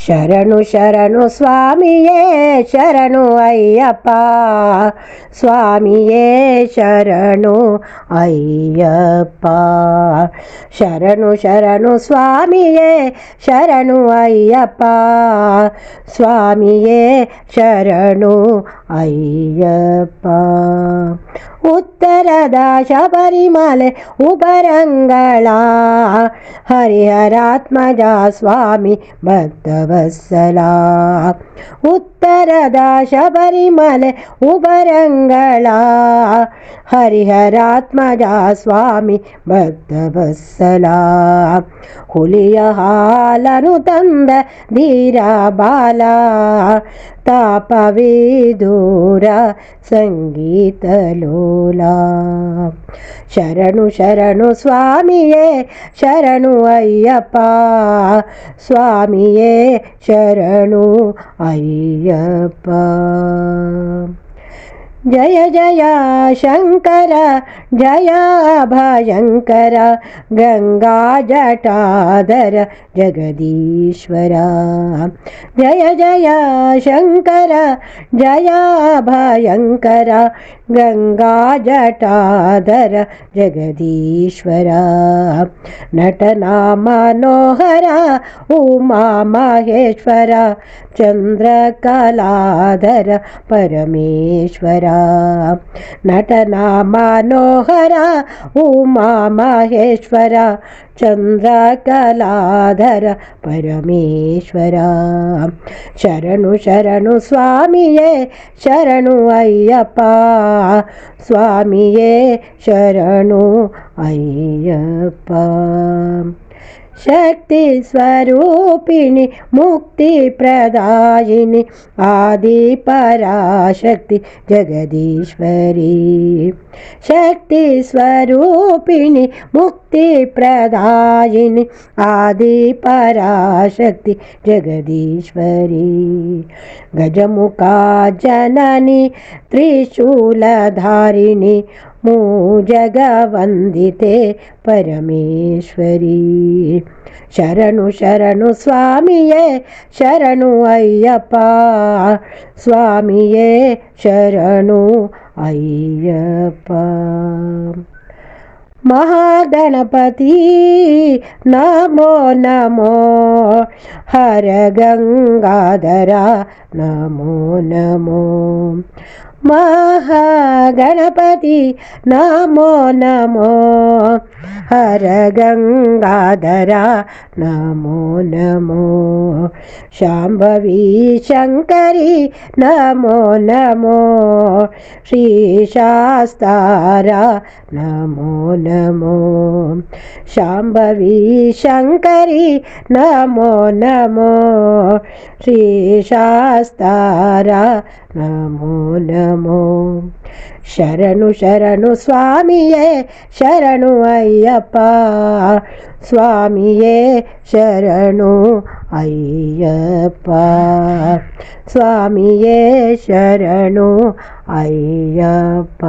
ಶರಣು ಶರಣು ಸ್ವಾಮಿಯೇ ಶರಣು ಅಯ್ಯಪ್ಪ, ಸ್ವಾಮಿಯೇ ಶರಣು ಅಯ್ಯಪ್ಪ. ಶರಣು ಶರಣು ಸ್ವಾಮಿಯೇ ಶರಣು ಅಯ್ಯಪ್ಪ, ಸ್ವಾಮಿಯೇ ಶರಣು ಅಯ್ಯಪ್ಪ. ಉತ್ತರದ ಶಬರಿಮಲೆ ಉಬರಂಗಳ ಹರಿಹರಾತ್ಮಜ ಸ್ವಾಮಿ ಭಕ್ತವತ್ಸಲ. ಉತ್ತರದ ಶಬರಿಮಲೆ ಉಬರಂಗಳ ಹರಿಹರಾತ್ಮಜ ಸ್ವಾಮಿ ಭಕ್ತವತ್ಸಲ. ಹುಲಿಯ ಹಾಲನು ತಂದ ಧೀರ ಬಾಲ, ತಾಪವಿದೂರ ಸಂಗೀತ ಲೋಲ. ಶರಣು ಶರಣು ಸ್ವಾಮಿಯೇ ಶರಣು ಅಯ್ಯಪ್ಪ, ಸ್ವಾಮಿಯೇ ಶರಣು ಅಯ್ಯಪ್ಪ. ಜಯ ಜಯ ಶಂಕರ ಜಯ ಭಯಂಕರ, ಗಂಗಾ ಜಟಾಧರ ಜಗದೀಶ್ವರ. ಜಯ ಜಯ ಶಂಕರ ಜಯ ಭಯಂಕರ, ಗಂಗಾ ಜಟಾಧರ ಜಗದೀಶ್ವರ. ನಟನ ಮನೋಹರ ಉಮಾ ಮಹೇಶ್ವರ, ಚಂದ್ರಕಲಾಧರ ಪರಮೇಶ್ವರ. ನಟನ ಮನೋಹರ ಉಮಾ ಮಹೇಶ್ವರ, ಚಂದ್ರಕಲಾಧರ ಪರಮೇಶ್ವರ. ಶರಣು ಶರಣು ಸ್ವಾಮಿಯೇ ಶರಣು ಅಯ್ಯಪ್ಪ, ಸ್ವಾಮಿಯೇ ಶರಣು ಅಯ್ಯಪ್ಪ. ಶಕ್ತಿ ಸ್ವರೂಪಿಣಿ ಮುಕ್ತಿ ಪ್ರದಾಯಿನಿ, ಆದಿ ಪರಾಶಕ್ತಿ ಜಗದೀಶ್ವರಿ. ಶಕ್ತಿ ಸ್ವರೂಪಿಣಿ ಮುಕ್ತಿ ಪ್ರದಾಯಿನಿ, ಆದಿ ಪರಾಶಕ್ತಿ ಜಗದೀಶ್ವರಿ. ಗಜಮುಖ ಜನನಿ ತ್ರಿಶೂಲಧಾರಿಣಿ, ಮೂಜಗವಂದಿತೆ ಪರಮೇಶ್ವರಿ. ಶರಣು ಶರಣು ಸ್ವಾಮಿಯೇ ಶರಣು ಅಯ್ಯಪ್ಪ, ಸ್ವಾಮಿಯೇ ಶರಣು ಅಯ್ಯಪ್ಪ. ಮಹಾಗಣಪತಿ ನಮೋ ನಮೋ, ಹರ ಗಂಗಾಧರ ನಮೋ ನಮೋ. ಮಹಾಗಣಪತಿ ನಮೋ ನಮೋ, ಹರ ಗಂಗಾಧರ ನಮೋ ನಮೋ. ಶಾಂಭವಿ ಶಂಕರಿ ನಮೋ ನಮೋ, ಶ್ರೀ ಶಾಸ್ತಾರ ನಮೋ ನಮೋ. ಶಾಂಭವಿ ಶಂಕರಿ ನಮೋ ನಮೋ, ಶ್ರೀ ಶಾಸ್ತಾರ ನಮೋ ನಮೋ. ಶರಣು ಶರಣು ಸ್ವಾಮಿಯೇ ಶರಣು ಅಯ್ಯಪ್ಪ, ಸ್ವಾಮಿಯೇ ಶರಣು ಅಯ್ಯಪ್ಪ, ಸ್ವಾಮಿಯೇ ಶರಣು ಅಯ್ಯಪ್ಪ.